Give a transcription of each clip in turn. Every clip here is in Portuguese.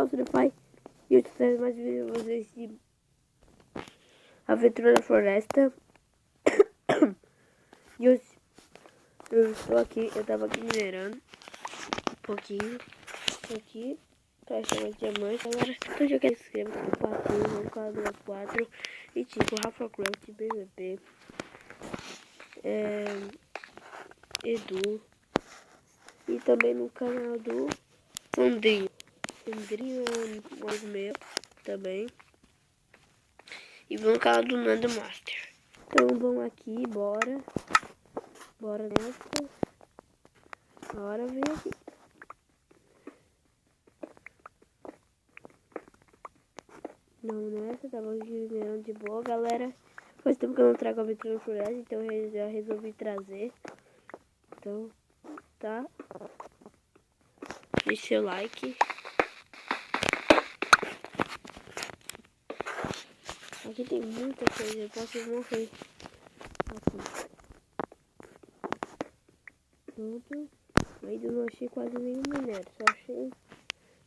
canal Surefy. E eu te trago mais vídeos pra vocês de Aventura na Floresta. E hoje eu estou aqui, eu tava aqui minerando um pouquinho aqui pra achar mais diamante. Agora eu já quero escrever com 4 e tipo RafaCraft, BBB, Edu e também no canal do Sandrinho. Sandrinho é mais meu também. E no canal do Nando Master. Então vamos aqui, bora. Bora nessa. Bora vir aqui. Vamos nessa, tava minerando de boa, galera. Faz tempo que eu não trago aventura no floresta, então eu já resolvi trazer. Então, tá? Deixa seu like. Aqui tem muita coisa, eu posso morrer. Aqui. Pronto. Ainda não achei quase nenhum minério, só achei...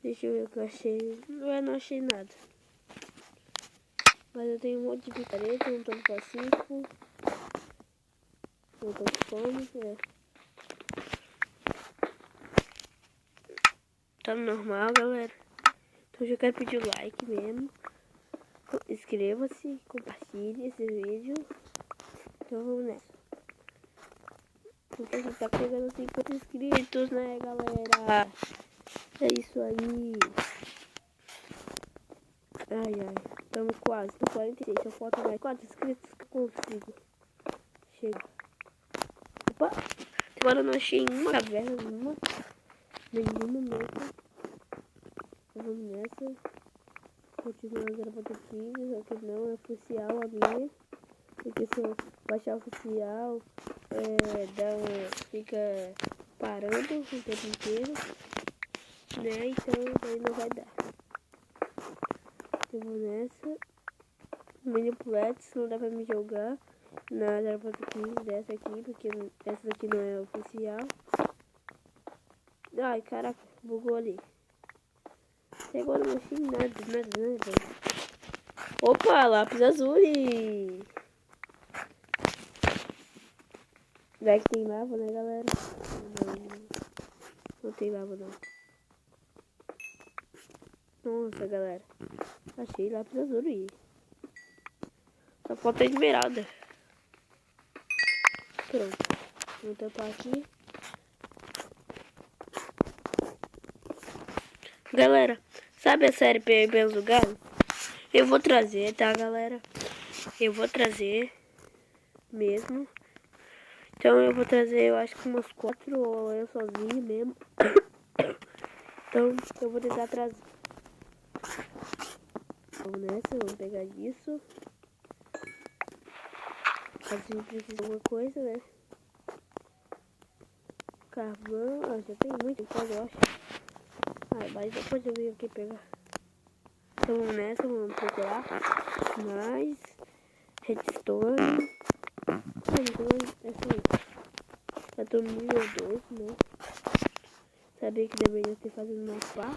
Deixa eu ver o que eu achei. Não achei nada. Mas eu tenho um monte de picareta, um todo pacífico. Um todo fome, Tá normal, galera. Então eu já quero pedir o like mesmo. Inscreva-se, compartilhe esse vídeo. Então vamos nessa. Então a gente tá pegando 50 inscritos, né, galera? É isso aí. Ai, estamos quase, tô 46, só falta mais 4 inscritos que eu consigo. Chega. Opa, agora eu não achei uma caverna, nenhuma mesmo. Então vamos nessa. Continuando gravando aqui, só que não é oficial a minha. Porque se eu baixar oficial, fica parando o tempo inteiro, né? Então aí não vai dar. Eu vou nessa. Manipuletes não dá pra me jogar na 0.15 dessa aqui, porque essa daqui não é oficial. Ai, caraca, bugou ali. Até agora não achei nada. Opa, lápis azul e... Será que tem lava, né, galera? Não tem lava, não. Nossa, galera. Achei lápis azul e... Só falta a esmeralda. Pronto. Vou tampar aqui. Galera, sabe a série Pelos Lugares? Eu vou trazer, tá, galera? Eu vou trazer mesmo. Então eu vou trazer, eu acho que umas 4 ou eu sozinho mesmo. Então eu vou tentar trazer. Vamos nessa, vamos pegar disso. A gente precisa de alguma coisa, né? Carvão, já tem muito coisa, eu acho. Mas depois eu venho aqui pegar. Então vamos nessa, vamos procurar mais redstone. Essa aí. Eu tô no nível 2, né? Sabia que deveria ter fazendo uma pá.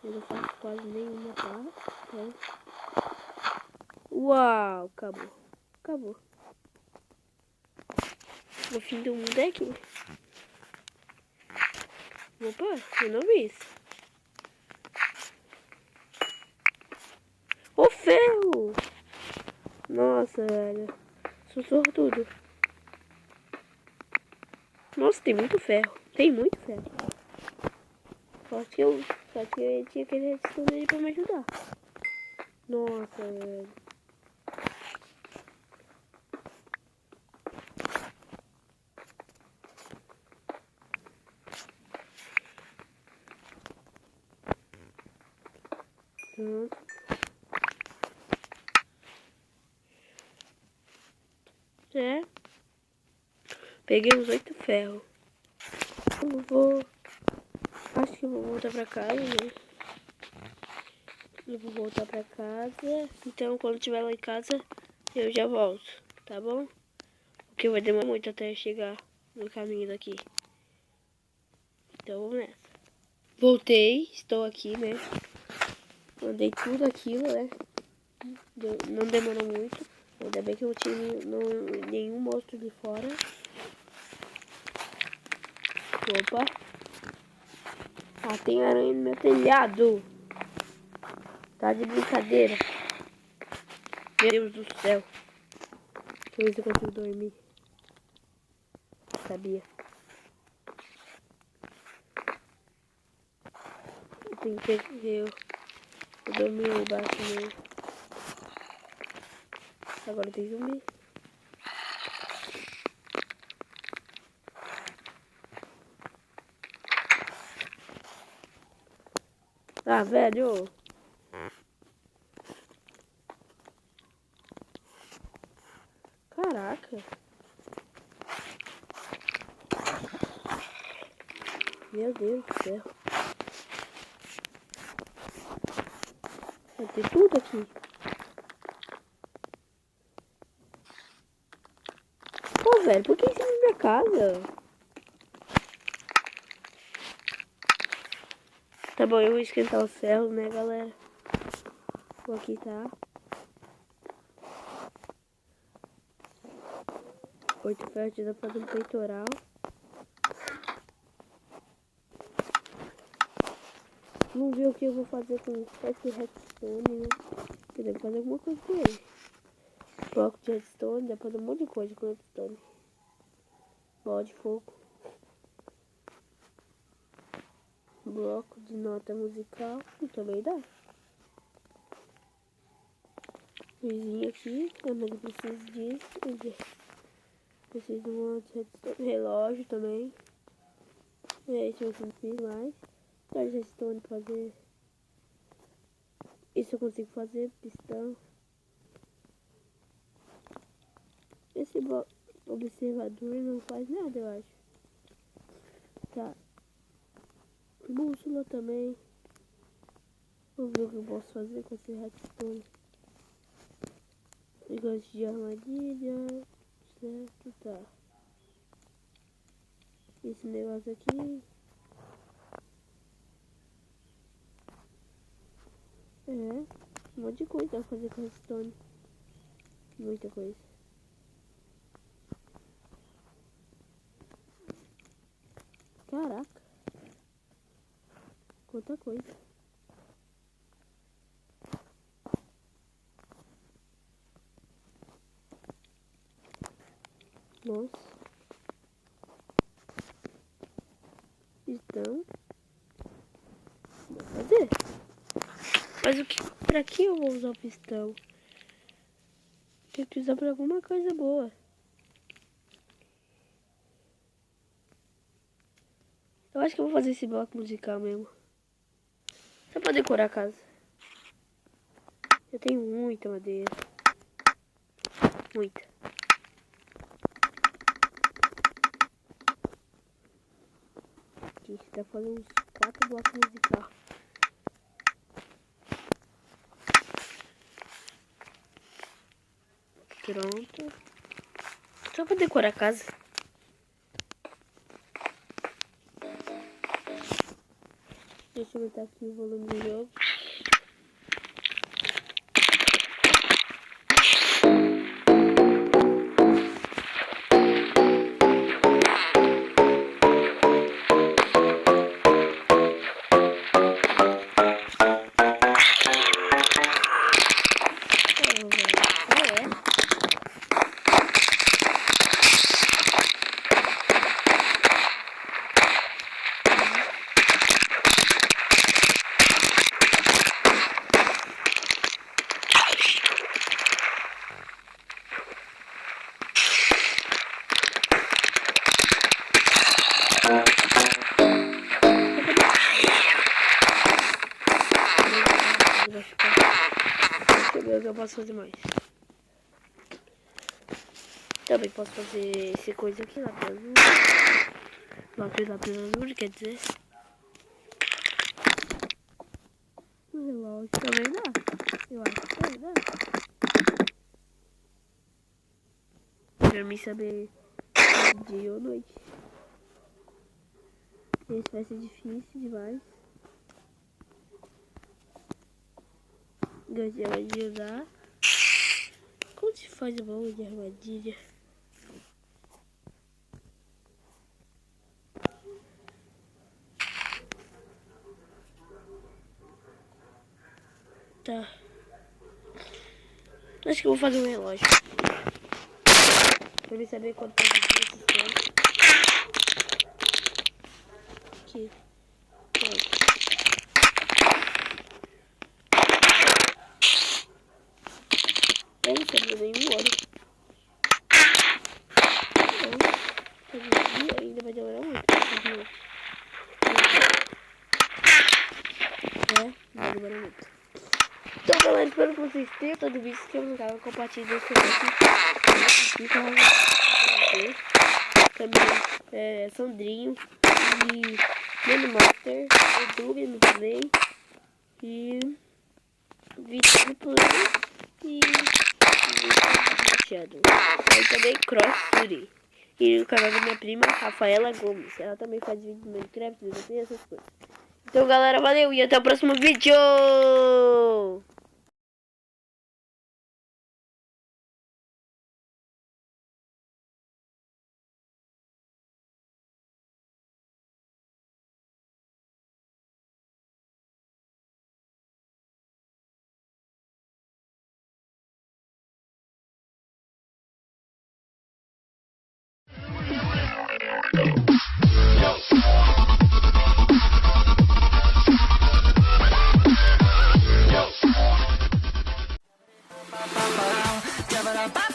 Eu não faço quase nenhuma pá. Então... Uau, acabou. O fim do mundo é aqui. Opa, eu não vi isso. O ferro! Nossa, velho. Sou sortudo. Nossa, tem muito ferro. Só que eu tinha aquele redstone ali pra me ajudar. Nossa, velho. Pronto. Peguei uns 8 ferros. Acho que eu vou voltar pra casa, né? Eu vou voltar pra casa. Então quando estiver lá em casa, eu já volto, tá bom? Porque vai demorar muito até chegar no caminho daqui. Então vamos nessa. Voltei, estou aqui, né? Mandei tudo aquilo, né? Não demorou muito. Ainda bem que eu não tive nenhum monstro de fora. Opa. Ah, tem aranha no meu telhado. Tá de brincadeira. Meu Deus do céu. Deixa eu ver se eu consigo dormir. Sabia. Eu tenho que ver. Eu dormi aí embaixo mesmo. Agora tem zumbi. Ah, velho. Caraca. Meu Deus do céu. Vai ter tudo aqui. Pô, velho, por que isso na minha casa? Tá bom, eu vou esquentar os ferros, né, galera? Vou aqui, tá? 8 ferros dá pra fazer um peitoral. Vamos ver o que eu vou fazer com esse redstone, né? Eu devo fazer alguma coisa com ele. Bloco de redstone, dá pra fazer um monte de coisa com redstone. Bola de fogo. Bloco de nota musical. E também dá. Vizinho aqui. Mas eu preciso disso. Preciso de um monte de redstone. Relógio também. Esse eu não fiz mais. Só de redstone pra fazer. Isso eu consigo fazer. Pistão. Esse observador não faz nada, eu acho. Tá. Bússola também. Vamos ver o que eu posso fazer com esse redstone. Negócio de armadilha. Certo, tá. Esse negócio aqui. Um monte de coisa pra fazer com redstone. Muita coisa. Caraca. Quanta coisa. Nossa. Então. Vou fazer. Mas o que? Pra que eu vou usar o pistão? Tem que usar pra alguma coisa boa. Eu acho que eu vou fazer esse bloco musical mesmo. Só pra decorar a casa. Eu tenho muita madeira. Muita. Aqui, dá pra fazer uns 4 blocos musicais. Pronto. Só pra decorar a casa. Deixa eu botar aqui o volume do jogo. Deixa eu ver o que eu posso fazer mais. Também posso fazer esse coisa aqui, lápis azul. Lápis azul, quer dizer. O relógio também dá. Eu acho que também dá. Pra mim saber dia ou noite. Esse vai ser difícil demais. Gostei mais de usar. Como se faz o baú de armadilha? Tá. Acho que eu vou fazer um relógio. Pra eu saber quanto tempo de sistema. Aqui. Pronto. Eu não sabia nenhum ouro. Não. Ainda vai demorar muito. Vai demorar muito. Então, galera, espero que vocês tenham todo vídeo. Se inscreva no canal, compartilhe esse vídeo. Também Sandrinho e Mano Master, YouTube no Play e Vitor Play e Shadow. Aí também Cross Fury. E o canal da minha prima, Rafaela Gomes. Ela também faz vídeo no Minecraft e essas coisas. Então, galera, valeu e até o próximo vídeo! Ba ba ba